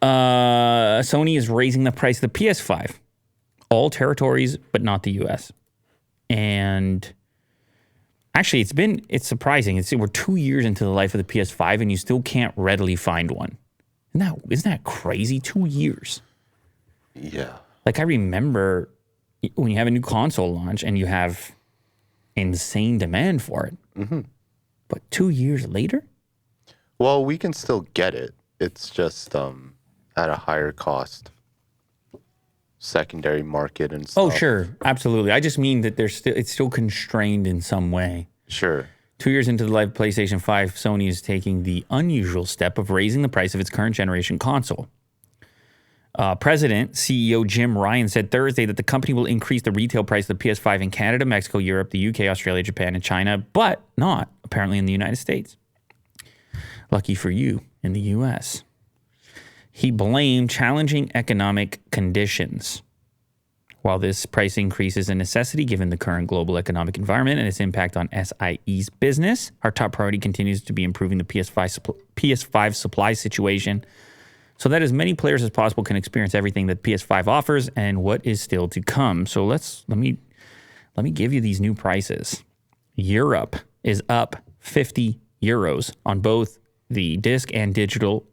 Sony is raising the price of the PS5. All territories, but not the U.S. And actually, it's surprising. We're 2 years into the life of the PS5, and you still can't readily find one. Isn't that crazy? 2 years. Yeah. Like, I remember when you have a new console launch and you have insane demand for it. Mm-hmm. But 2 years later? Well, we can still get it. It's just at a higher cost. Secondary market and stuff. Oh, sure. Absolutely. I just mean that it's still constrained in some way. Sure. 2 years into the life of PlayStation 5, Sony is taking the unusual step of raising the price of its current generation console. President, CEO Jim Ryan said Thursday that the company will increase the retail price of the PS5 in Canada, Mexico, Europe, the UK, Australia, Japan, and China, but not apparently in the United States. Lucky for you, in the US. He blamed challenging economic conditions. While this price increase is a necessity given the current global economic environment and its impact on SIE's business, our top priority continues to be improving the PS5 supply situation so that as many players as possible can experience everything that PS5 offers and what is still to come. So let me give you these new prices. Europe is up 50 euros on both the disc and digital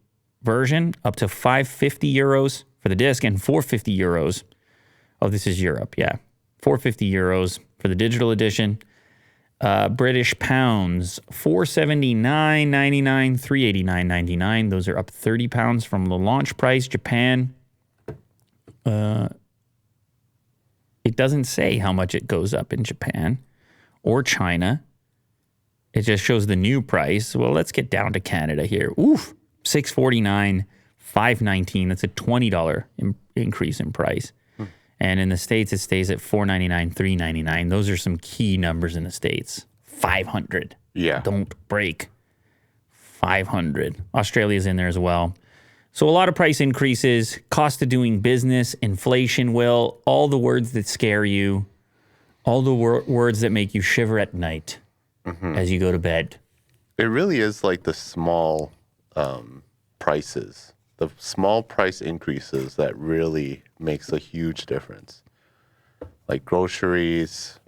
version, up to 550 euros for the disc and 450 euros. Oh, this is Europe, yeah. 450 euros for the digital edition. British pounds, 479.99, 389.99. Those are up 30 pounds from the launch price. Japan, it doesn't say how much it goes up in Japan or China. It just shows the new price. Well, let's get down to Canada here. Oof, $649, $519. That's a $20 increase in price. And in the States, it stays at $499, $399. Those are some key numbers in the States. 500. Yeah. Don't break. 500. Australia's in there as well. So a lot of price increases, cost of doing business, inflation, Will, all the words that scare you, all the words that make you shiver at night as you go to bed. It really is like the small prices, the small price increases that really makes a huge difference. Like groceries,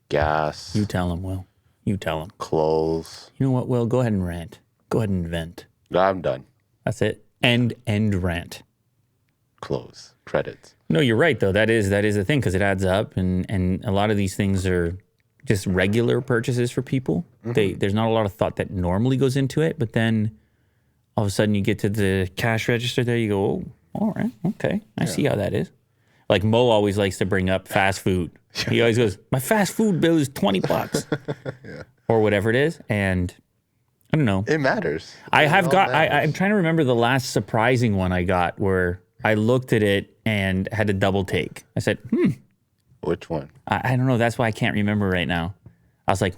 gas. You tell them, Will. You tell them. Clothes. You know what, Will? Go ahead and rant. Go ahead and vent. I'm done. That's it. End rant. Clothes. Credits. No, you're right, though. That is the thing, because it adds up, and a lot of these things are just regular purchases for people. There's not a lot of thought that normally goes into it, but then all of a sudden you get to the cash register there, you go, oh, all right, okay. I see how that is. Like Mo always likes to bring up fast food. He always goes, my fast food bill is $20 or whatever it is. And I don't know. It matters. I'm trying to remember the last surprising one I got where I looked at it and had a double take. I said, Which one? I don't know. That's why I can't remember right now. I was like,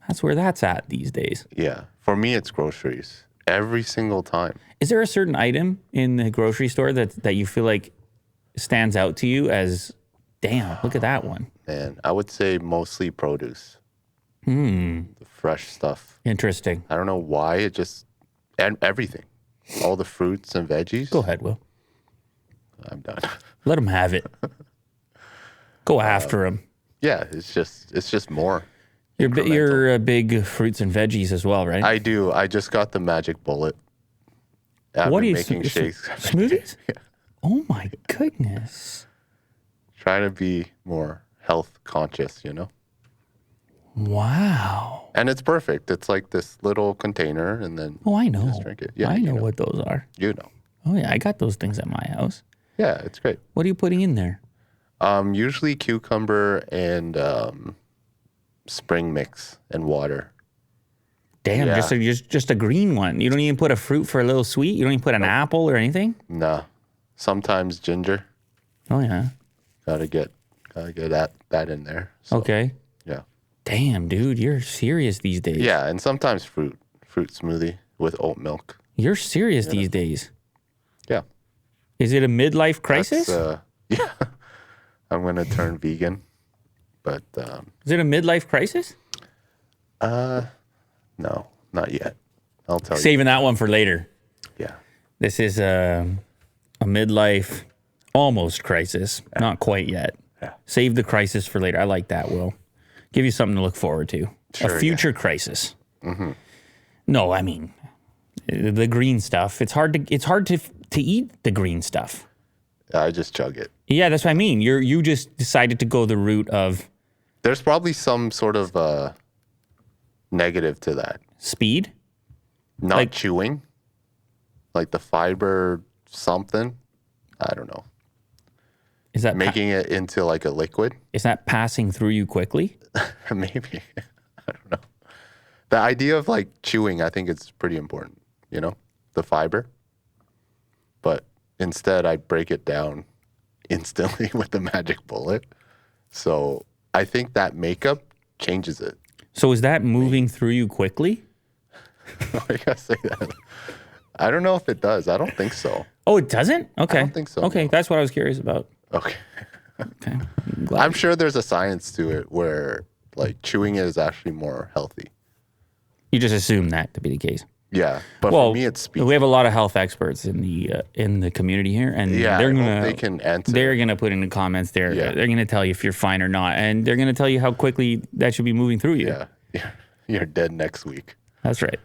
that's where that's at these days. Yeah. For me, it's groceries. Every single time. Is there a certain item in the grocery store that you feel like stands out to you as, damn, look at that one? Man, I would say mostly produce. The fresh stuff. Interesting. I don't know why. And everything. All the fruits and veggies. Go ahead, Will. I'm done. Let him have it. Go after him. Yeah, it's just more. You're a big fruits and veggies as well, right? I do. I just got the magic bullet. What are you making shakes? Smoothies? Yeah. Oh my goodness. Trying to be more health conscious, you know? Wow. And it's perfect. It's like this little container and then I know. just drink it. Yeah, I know what those are. You know. Oh yeah, I got those things at my house. Yeah, it's great. What are you putting in there? Usually cucumber and spring mix and water. Damn, Yeah. just a green one. You don't even put a fruit for a little sweet? You don't even put an apple or anything? Nah. Sometimes ginger. Oh yeah. Gotta get that in there. So, Okay. Yeah. Damn, dude, you're serious these days. Yeah, and sometimes fruit smoothie with oat milk. You're serious these days. Yeah. Is it a midlife crisis? Yeah. I'm gonna turn vegan, but Is it a midlife crisis? no, not yet. I'll tell you. Saving that one for later. Yeah. This is a midlife almost crisis. Not quite yet. Yeah. Save the crisis for later. I like that, Will. Give you something to look forward to. Sure, a future crisis. Mm-hmm. No, I mean, the green stuff. It's hard to eat the green stuff. I just chug it. Yeah, that's what I mean. You just decided to go the route of There's probably some sort of negative to that. speed. Not chewing. Like the fiber something. I don't know. Is that Making it into like a liquid? is that passing through you quickly? Maybe. I don't know. The idea of like chewing, I think it's pretty important, you know, the fiber. But instead, I break it down instantly with the magic bullet. So I think that makeup changes it. So is that moving through you quickly? I gotta say that. I don't know if it does. I don't think so. Oh, it doesn't? Okay. I don't think so, Okay, no. that's what I was curious about. Okay. Okay. I'm glad. I'm sure there's a science to it where like chewing is actually more healthy. You just assume that to be the case. Yeah. But Well, for me, it's speed. we have a lot of health experts in the community here, and Yeah, they're I hope gonna they can answer. they're gonna put in the comments there. Yeah. They're gonna tell you if you're fine or not, and they're gonna tell you how quickly that should be moving through you. Yeah. You're dead next week. That's right.